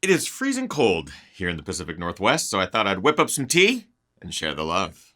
It is freezing cold here in the Pacific Northwest, so I thought I'd whip up some tea and share the love.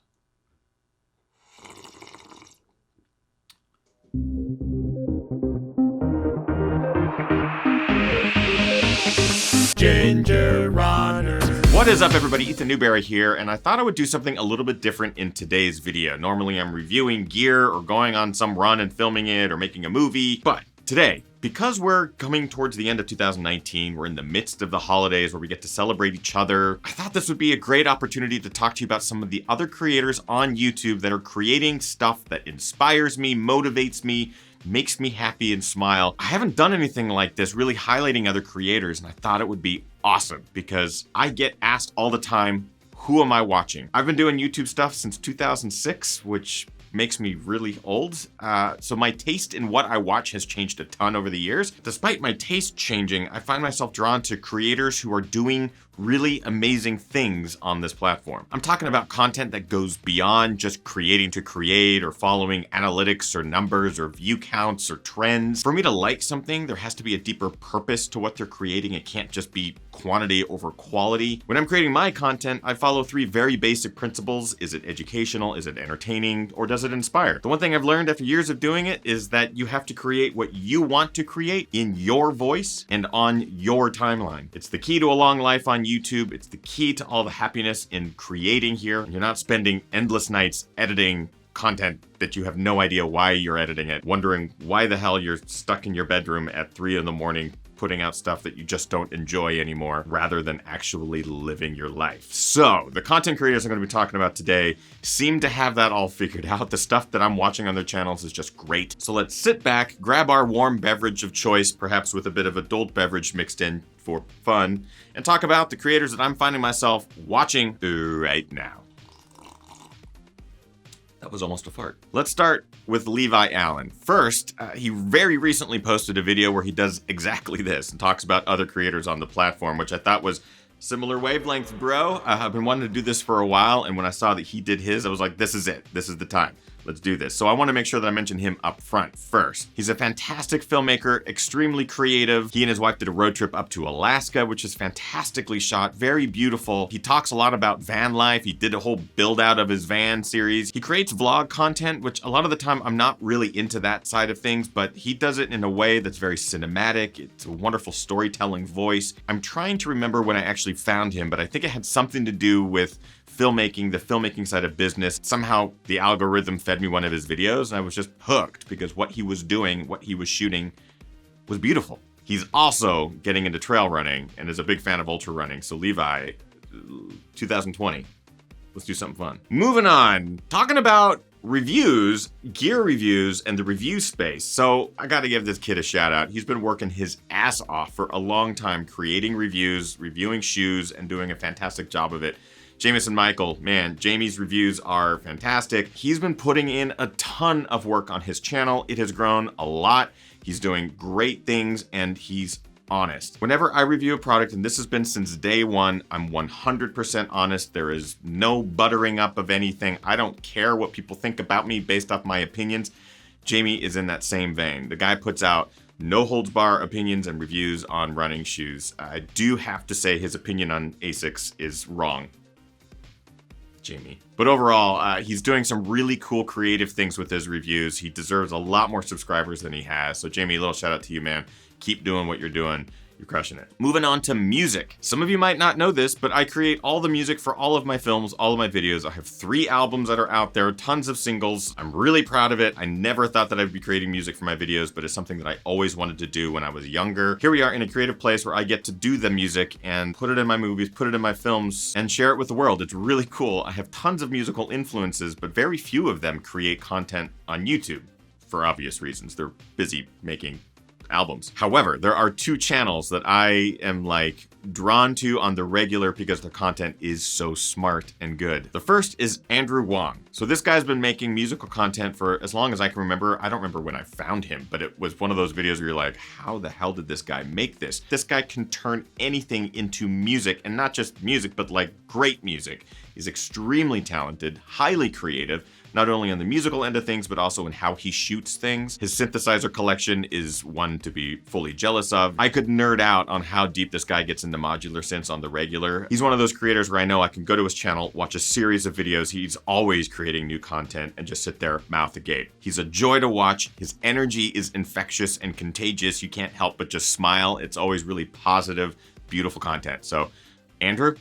Ginger Runner. What is up, everybody? Ethan Newberry here, and I thought I would do something a little bit different in today's video. Normally I'm reviewing gear or going on some run and filming it or making a movie, but today, because we're coming towards the end of 2019, we're in the midst of the holidays where we get to celebrate each other, I thought this would be a great opportunity to talk to you about some of the other creators on YouTube that are creating stuff that inspires me, motivates me, makes me happy and smile. I haven't done anything like this, really highlighting other creators, and I thought it would be awesome because I get asked all the time, who am I watching? I've been doing YouTube stuff since 2006, which makes me really old. So my taste in what I watch has changed a ton over the years. Despite my taste changing, I find myself drawn to creators who are doing really amazing things on this platform. I'm talking about content that goes beyond just creating to create or following analytics or numbers or view counts or trends. For me to like something, there has to be a deeper purpose to what they're creating. It can't just be quantity over quality. When I'm creating my content, I follow three very basic principles. Is it educational? Is it entertaining? Or does it inspire? The one thing I've learned after years of doing it is that you have to create what you want to create in your voice and on your timeline. It's the key to a long life on YouTube. It's the key to all the happiness in creating here. You're not spending endless nights editing content that you have no idea why you're editing it, wondering why the hell you're stuck in your bedroom at 3 in the morning putting out stuff that you just don't enjoy anymore, rather than actually living your life. So the content creators I'm going to be talking about today seem to have that all figured out. The stuff that I'm watching on their channels is just great. So let's sit back, grab our warm beverage of choice, perhaps with a bit of adult beverage mixed in for fun, and talk about the creators that I'm finding myself watching right now. That was almost a fart. Let's start with Levi Allen. First, he very recently posted a video where he does exactly this and talks about other creators on the platform, which I thought was similar wavelengths, bro. I've been wanting to do this for a while, and when I saw that he did his, I was like, this is it. This is the time. Let's do this. So I want to make sure that I mention him up front first. He's a fantastic filmmaker, extremely creative. He and his wife did a road trip up to Alaska, which is fantastically shot, very beautiful. He talks a lot about van life. He did a whole build out of his van series. He creates vlog content, which a lot of the time I'm not really into that side of things, but he does it in a way that's very cinematic. It's a wonderful storytelling voice. I'm trying to remember when I actually found him, but I think it had something to do with filmmaking, the filmmaking side of business. Somehow the algorithm fed me one of his videos and I was just hooked because what he was doing, what he was shooting was beautiful. He's also getting into trail running and is a big fan of ultra running. So Levi, 2020, let's do something fun. Moving on, talking about reviews, gear reviews, and the review space. So I gotta give this kid a shout out. He's been working his ass off for a long time, creating reviews, reviewing shoes, and doing a fantastic job of it. Jameson Michael, man, Jamie's reviews are fantastic. He's been putting in a ton of work on his channel. It has grown a lot. He's doing great things and he's honest. Whenever I review a product, and this has been since day one, I'm 100% honest. There is no buttering up of anything. I don't care what people think about me based off my opinions. Jamie is in that same vein. The guy puts out no holds bar opinions and reviews on running shoes. I do have to say his opinion on Asics is wrong. Jamie. But overall, he's doing some really cool creative things with his reviews. He deserves a lot more subscribers than he has. So Jamie, a little shout out to you, man. Keep doing what you're doing. You're crushing it. Moving on to music. Some of you might not know this, but I create all the music for all of my films, all of my videos. I have 3 albums that are out there, tons of singles. I'm really proud of it. I never thought that I'd be creating music for my videos, but it's something that I always wanted to do when I was younger. Here we are in a creative place where I get to do the music and put it in my movies, put it in my films, and share it with the world. It's really cool. I have tons of musical influences, but very few of them create content on YouTube for obvious reasons. They're busy making albums. However, there are 2 channels that I am like drawn to on the regular because their content is so smart and good. The first is Andrew Wong. So this guy's been making musical content for as long as I can remember. I don't remember when I found him, but it was one of those videos where you're like, how the hell did this guy make this? This guy can turn anything into music, and not just music, but like great music. He's extremely talented, highly creative, not only on the musical end of things, but also in how he shoots things. His synthesizer collection is one to be fully jealous of. I could nerd out on how deep this guy gets into modular synths on the regular. He's one of those creators where I know I can go to his channel, watch a series of videos. He's always creating new content and just sit there mouth agape. He's a joy to watch. His energy is infectious and contagious. You can't help but just smile. It's always really positive, beautiful content. So, Andrew,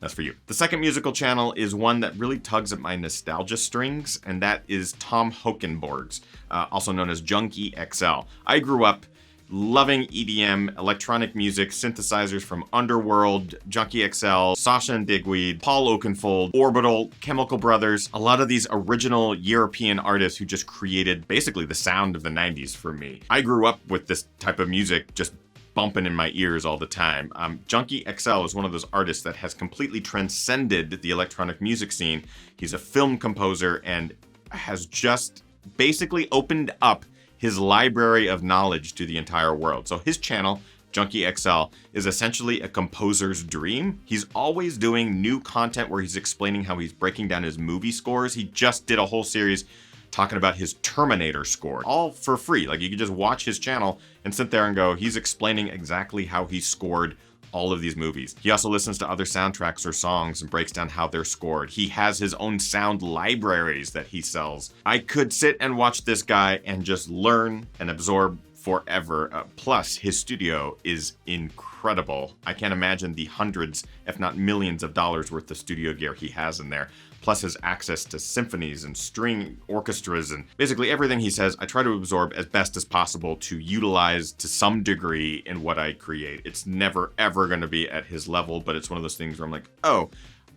that's for you. The second musical channel is one that really tugs at my nostalgia strings, and that is Tom Hokenborg's, also known as Junkie XL. I grew up loving EDM, electronic music, synthesizers from Underworld, Junkie XL, Sasha and Digweed, Paul Oakenfold, Orbital, Chemical Brothers, a lot of these original European artists who just created basically the sound of the 90s for me. I grew up with this type of music just bumping in my ears all the time. Junkie XL is one of those artists that has completely transcended the electronic music scene. He's a film composer and has just basically opened up his library of knowledge to the entire world. So his channel, Junkie XL, is essentially a composer's dream. He's always doing new content where he's explaining how he's breaking down his movie scores. He just did a whole series talking about his Terminator score, all for free. Like, you can just watch his channel and sit there and go, he's explaining exactly how he scored all of these movies. He also listens to other soundtracks or songs and breaks down how they're scored. He has his own sound libraries that he sells. I could sit and watch this guy and just learn and absorb forever. Plus, his studio is incredible. I can't imagine the hundreds, if not millions of dollars worth of studio gear he has in there. Plus his access to symphonies and string orchestras and basically everything he says, I try to absorb as best as possible to utilize to some degree in what I create. It's never ever going to be at his level, but it's one of those things where I'm like, oh,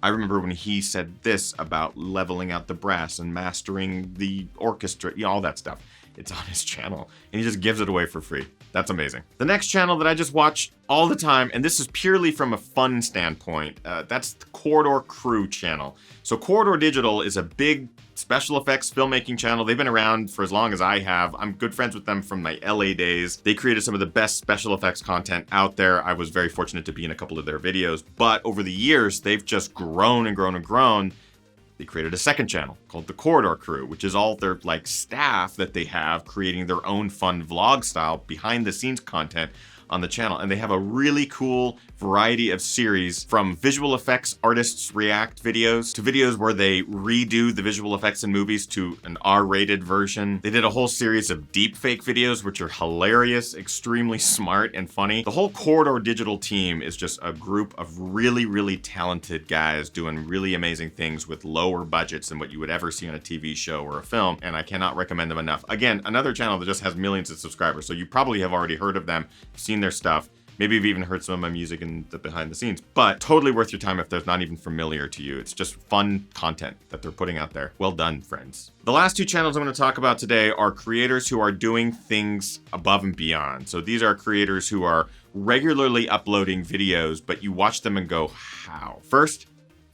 I remember when he said this about leveling out the brass and mastering the orchestra, all that stuff. It's on his channel, and he just gives it away for free. That's amazing. The next channel that I just watch all the time, and this is purely from a fun standpoint, that's the Corridor Crew channel. So Corridor Digital is a big special effects filmmaking channel. They've been around for as long as I have. I'm good friends with them from my LA days. They created some of the best special effects content out there. I was very fortunate to be in a couple of their videos, but over the years, they've just grown and grown and grown. They created a second channel called the Corridor Crew, which is all their staff that they have creating their own fun vlog style behind the scenes content on the channel. And they have a really cool variety of series, from visual effects artists react videos to videos where they redo the visual effects in movies to an R-rated version. They did a whole series of deepfake videos, which are hilarious, extremely smart and funny. The whole Corridor Digital team is just a group of really, really talented guys doing really amazing things with lower budgets than what you would ever see on a TV show or a film, and I cannot recommend them enough. Again, another channel that just has millions of subscribers, so you probably have already heard of them, seen their stuff. Maybe you've even heard some of my music in the behind the scenes, but totally worth your time if they're not even familiar to you. It's just fun content that they're putting out there. Well done, friends. The last two channels I'm going to talk about today are creators who are doing things above and beyond. So these are creators who are regularly uploading videos, but you watch them and go, how? First,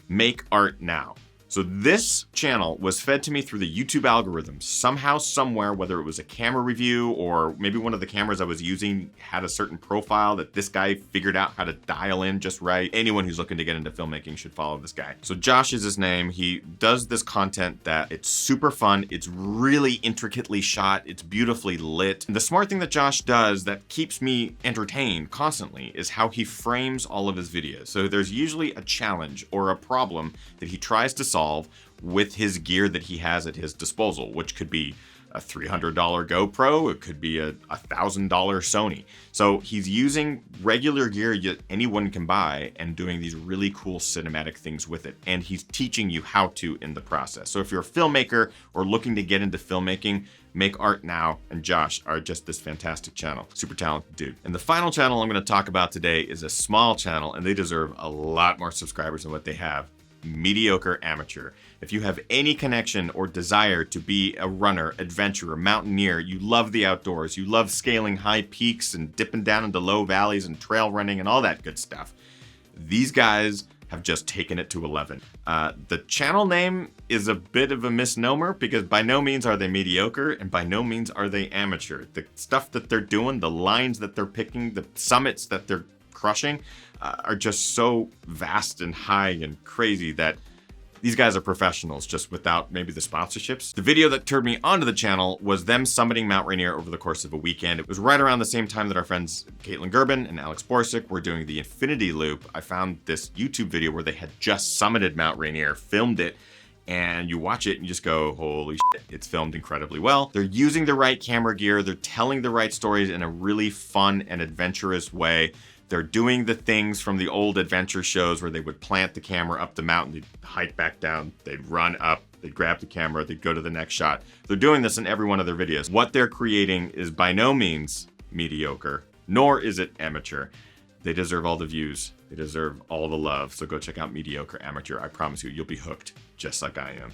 make.art.now. So this channel was fed to me through the YouTube algorithm somehow, somewhere, whether it was a camera review or maybe one of the cameras I was using had a certain profile that this guy figured out how to dial in just right. Anyone who's looking to get into filmmaking should follow this guy. So Josh is his name. He does this content that it's super fun. It's really intricately shot. It's beautifully lit. And the smart thing that Josh does that keeps me entertained constantly is how he frames all of his videos. So there's usually a challenge or a problem that he tries to solve with his gear that he has at his disposal, which could be a $300 GoPro, it could be a $1,000 Sony. So he's using regular gear that anyone can buy and doing these really cool cinematic things with it. And he's teaching you how to in the process. So if you're a filmmaker or looking to get into filmmaking, make.art.now and Josh are just this fantastic channel. Super talented dude. And the final channel I'm going to talk about today is a small channel, and they deserve a lot more subscribers than what they have. Mediocre Amateur. If you have any connection or desire to be a runner, adventurer, mountaineer, you love the outdoors, you love scaling high peaks and dipping down into low valleys and trail running and all that good stuff, these guys have just taken it to 11. The channel name is a bit of a misnomer because by no means are they mediocre and by no means are they amateur. The stuff that they're doing, the lines that they're picking, the summits that they're crushing are just so vast and high and crazy that These guys are professionals, just without maybe the sponsorships. The video that turned me onto the channel was them summiting Mount Rainier over the course of a weekend. It was right around the same time that our friends Caitlin Gerbin and Alex Borsick were doing the Infinity Loop. I found this YouTube video where they had just summited Mount Rainier, filmed it, and you watch it and you just go, holy shit, it's filmed incredibly well. They're using the right camera gear. They're telling the right stories in a really fun and adventurous way. They're doing the things from the old adventure shows where they would plant the camera up the mountain, they'd hike back down, they'd run up, they'd grab the camera, they'd go to the next shot. They're doing this in every one of their videos. What they're creating is by no means mediocre, nor is it amateur. They deserve all the views. They deserve all the love. So go check out Mediocre Amateur. I promise you, you'll be hooked just like I am.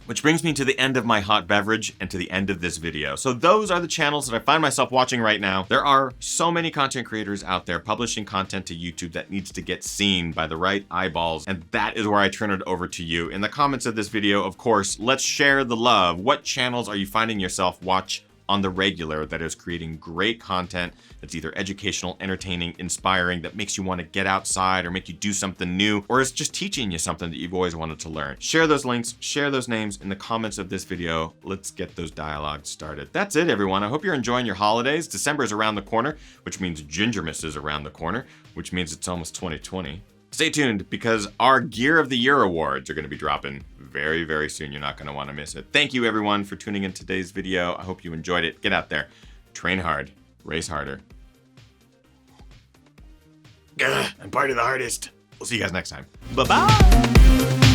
Which brings me to the end of my hot beverage and to the end of this video. So those are the channels that I find myself watching right now. There are so many content creators out there publishing content to YouTube that needs to get seen by the right eyeballs. And that is where I turn it over to you. In the comments of this video, of course, let's share the love. What channels are you finding yourself watch on the regular that is creating great content that's either educational, entertaining, inspiring, that makes you want to get outside or make you do something new, or is just teaching you something that you've always wanted to learn? Share those links, share those names in the comments of this video. Let's get those dialogues started. That's it, everyone. I hope you're enjoying your holidays. December is around the corner, which means Gingermas is around the corner, which means it's almost 2020. Stay tuned because our Gear of the Year awards are going to be dropping very, very soon. You're not going to want to miss it. Thank you, everyone, for tuning in today's video. I hope you enjoyed it. Get out there, train hard, race harder, and party the hardest. We'll see you guys next time. Bye-bye.